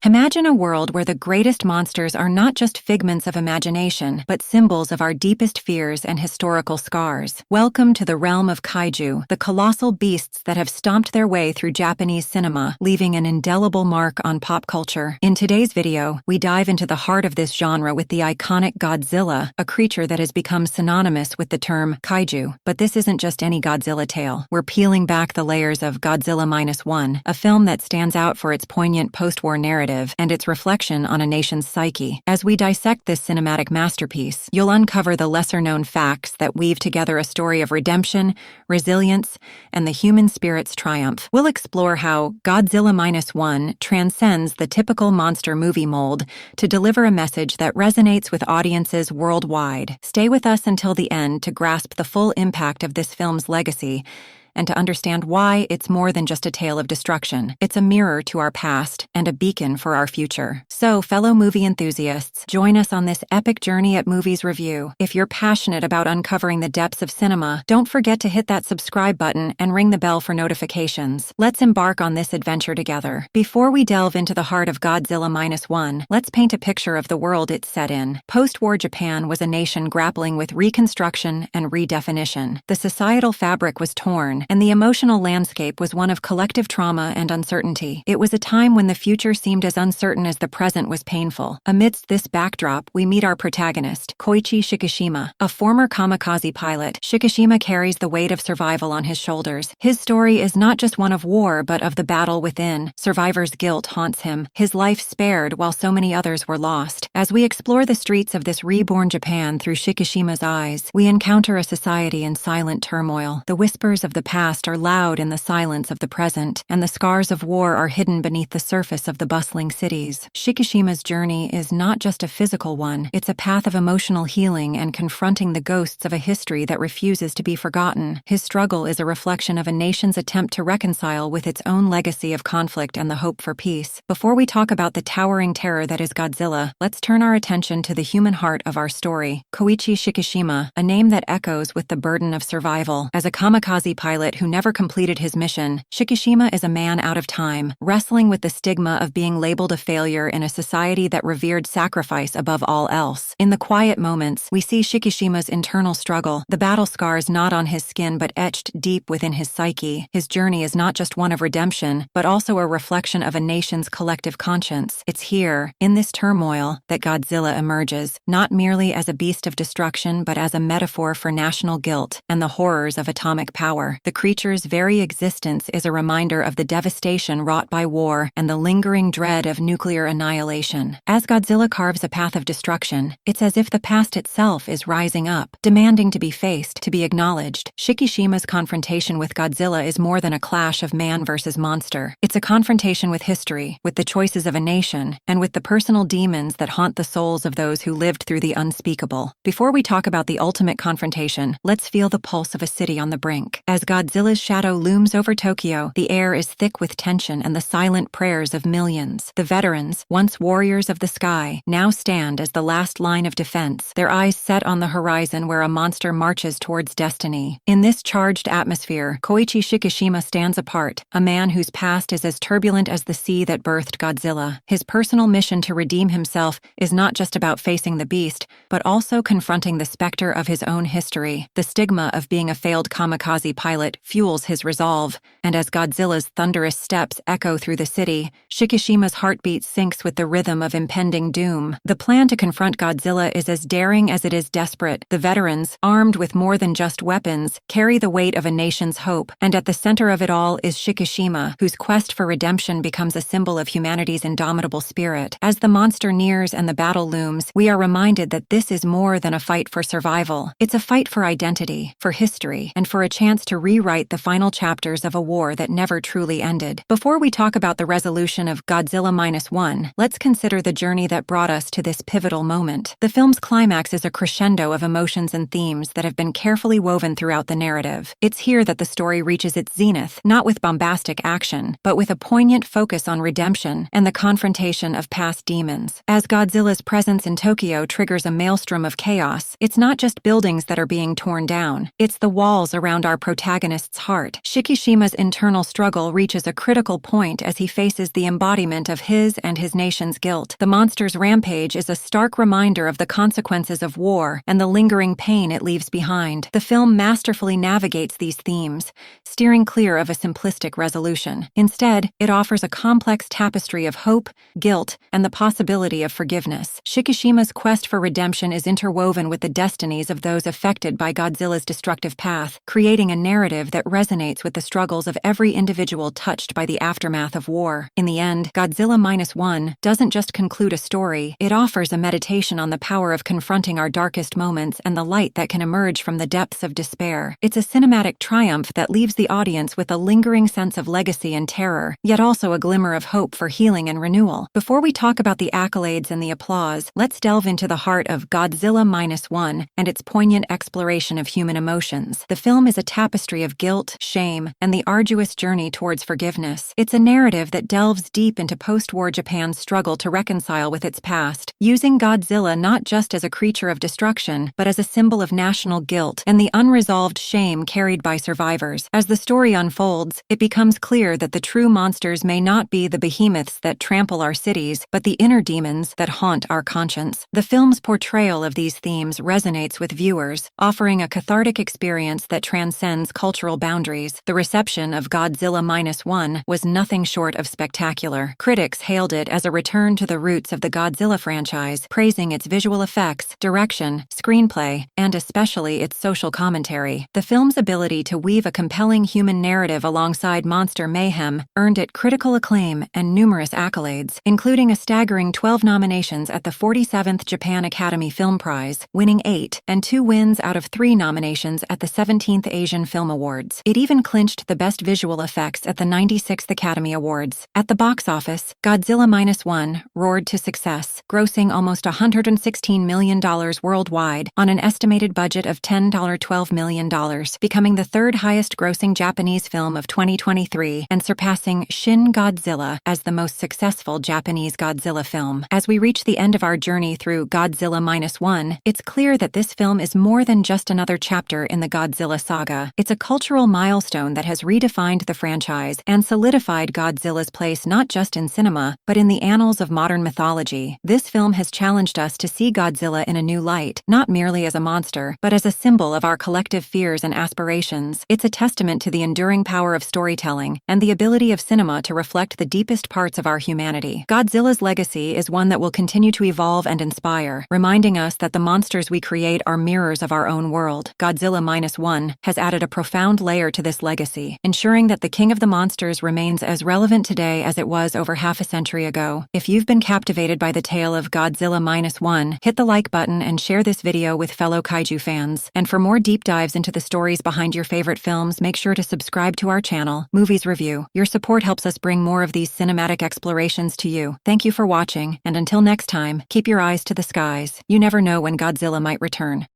Imagine a world where the greatest monsters are not just figments of imagination, but symbols of our deepest fears and historical scars. Welcome to the realm of kaiju, the colossal beasts that have stomped their way through Japanese cinema, leaving an indelible mark on pop culture. In today's video, we dive into the heart of this genre with the iconic Godzilla, a creature that has become synonymous with the term kaiju. But this isn't just any Godzilla tale. We're peeling back the layers of Godzilla -1, a film that stands out for its poignant post-war narrative and its reflection on a nation's psyche. As we dissect this cinematic masterpiece, you'll uncover the lesser-known facts that weave together a story of redemption, resilience, and the human spirit's triumph. We'll explore how Godzilla -1 transcends the typical monster movie mold to deliver a message that resonates with audiences worldwide. Stay with us until the end to grasp the full impact of this film's legacy and to understand why it's more than just a tale of destruction. It's a mirror to our past and a beacon for our future. So, fellow movie enthusiasts, join us on this epic journey at Movies Review. If you're passionate about uncovering the depths of cinema, don't forget to hit that subscribe button and ring the bell for notifications. Let's embark on this adventure together. Before we delve into the heart of Godzilla -1, let's paint a picture of the world it's set in. Post-war Japan was a nation grappling with reconstruction and redefinition. The societal fabric was torn, and the emotional landscape was one of collective trauma and uncertainty. It was a time when the future seemed as uncertain as the present was painful. Amidst this backdrop, we meet our protagonist, Koichi Shikishima. A former kamikaze pilot, Shikishima carries the weight of survival on his shoulders. His story is not just one of war, but of the battle within. Survivor's guilt haunts him, his life spared while so many others were lost. As we explore the streets of this reborn Japan through Shikishima's eyes, we encounter a society in silent turmoil. The whispers of the past are loud in the silence of the present, and the scars of war are hidden beneath the surface of the bustling cities. Shikishima's journey is not just a physical one, it's a path of emotional healing and confronting the ghosts of a history that refuses to be forgotten. His struggle is a reflection of a nation's attempt to reconcile with its own legacy of conflict and the hope for peace. Before we talk about the towering terror that is Godzilla, let's turn our attention to the human heart of our story. Koichi Shikishima, a name that echoes with the burden of survival. As a kamikaze pilot who never completed his mission, Shikishima is a man out of time, wrestling with the stigma of being labeled a failure in a society that revered sacrifice above all else. In the quiet moments, we see Shikishima's internal struggle, the battle scars not on his skin but etched deep within his psyche. His journey is not just one of redemption, but also a reflection of a nation's collective conscience. It's here, in this turmoil, that Godzilla emerges, not merely as a beast of destruction, but as a metaphor for national guilt and the horrors of atomic power. The creature's very existence is a reminder of the devastation wrought by war and the lingering dread of nuclear annihilation. As Godzilla carves a path of destruction, it's as if the past itself is rising up, demanding to be faced, to be acknowledged. Shikishima's confrontation with Godzilla is more than a clash of man versus monster. It's a confrontation with history, with the choices of a nation, and with the personal demons that haunt the souls of those who lived through the unspeakable. Before we talk about the ultimate confrontation, let's feel the pulse of a city on the brink. As Godzilla's shadow looms over Tokyo, the air is thick with tension and the silent prayers of millions. The veterans, once warriors of the sky, now stand as the last line of defense, their eyes set on the horizon where a monster marches towards destiny. In this charged atmosphere, Koichi Shikishima stands apart, a man whose past is as turbulent as the sea that birthed Godzilla. His personal mission to redeem himself is not just about facing the beast, but also confronting the specter of his own history. The stigma of being a failed kamikaze pilot fuels his resolve, and as Godzilla's thunderous steps echo through the city, Shikishima's heartbeat syncs with the rhythm of impending doom. The plan to confront Godzilla is as daring as it is desperate. The veterans, armed with more than just weapons, carry the weight of a nation's hope, and at the center of it all is Shikishima, whose quest for redemption becomes a symbol of humanity's indomitable spirit. As the monster nears and the battle looms, we are reminded that this is more than a fight for survival. It's a fight for identity, for history, and for a chance to rewrite the final chapters of a war that never truly ended. Before we talk about the resolution of Godzilla -1, let's consider the journey that brought us to this pivotal moment. The film's climax is a crescendo of emotions and themes that have been carefully woven throughout the narrative. It's here that the story reaches its zenith, not with bombastic action, but with a poignant focus on redemption and the confrontation of past demons. As Godzilla's presence in Tokyo triggers a maelstrom of chaos, it's not just buildings that are being torn down, it's the walls around our protagonist protagonist's heart. Shikishima's internal struggle reaches a critical point as he faces the embodiment of his and his nation's guilt. The monster's rampage is a stark reminder of the consequences of war and the lingering pain it leaves behind. The film masterfully navigates these themes, steering clear of a simplistic resolution. Instead, it offers a complex tapestry of hope, guilt, and the possibility of forgiveness. Shikishima's quest for redemption is interwoven with the destinies of those affected by Godzilla's destructive path, creating a narrative that resonates with the struggles of every individual touched by the aftermath of war. In the end, Godzilla -1 doesn't just conclude a story, it offers a meditation on the power of confronting our darkest moments and the light that can emerge from the depths of despair. It's a cinematic triumph that leaves the audience with a lingering sense of legacy and terror, yet also a glimmer of hope for healing and renewal. Before we talk about the accolades and the applause, let's delve into the heart of Godzilla -1 and its poignant exploration of human emotions. The film is a tapestry of guilt, shame, and the arduous journey towards forgiveness. It's a narrative that delves deep into post-war Japan's struggle to reconcile with its past, using Godzilla not just as a creature of destruction, but as a symbol of national guilt and the unresolved shame carried by survivors. As the story unfolds, it becomes clear that the true monsters may not be the behemoths that trample our cities, but the inner demons that haunt our conscience. The film's portrayal of these themes resonates with viewers, offering a cathartic experience that transcends cultural boundaries. The reception of Godzilla -1 was nothing short of spectacular. Critics hailed it as a return to the roots of the Godzilla franchise, praising its visual effects, direction, screenplay, and especially its social commentary. The film's ability to weave a compelling human narrative alongside monster mayhem earned it critical acclaim and numerous accolades, including a staggering 12 nominations at the 47th Japan Academy Film Prize, winning 8, and 2 wins out of 3 nominations at the 17th Asian Film Awards. It even clinched the Best Visual Effects at the 96th Academy Awards. At the box office, Godzilla -1 roared to success, grossing almost $116 million worldwide on an estimated budget of $12 million, becoming the third highest-grossing Japanese film of 2023 and surpassing Shin Godzilla as the most successful Japanese Godzilla film. As we reach the end of our journey through Godzilla -1, it's clear that this film is more than just another chapter in the Godzilla saga. It's a cultural milestone that has redefined the franchise and solidified Godzilla's place not just in cinema, but in the annals of modern mythology. This film has challenged us to see Godzilla in a new light, not merely as a monster, but as a symbol of our collective fears and aspirations. It's a testament to the enduring power of storytelling and the ability of cinema to reflect the deepest parts of our humanity. Godzilla's legacy is one that will continue to evolve and inspire, reminding us that the monsters we create are mirrors of our own world. Godzilla -1 has added a profound layer to this legacy, ensuring that the King of the Monsters remains as relevant today as it was over half a century ago. If you've been captivated by the tale of Godzilla -1, hit the like button and share this video with fellow kaiju fans. And for more deep dives into the stories behind your favorite films, make sure to subscribe to our channel, Movies Review. Your support helps us bring more of these cinematic explorations to you. Thank you for watching, and until next time, keep your eyes to the skies. You never know when Godzilla might return.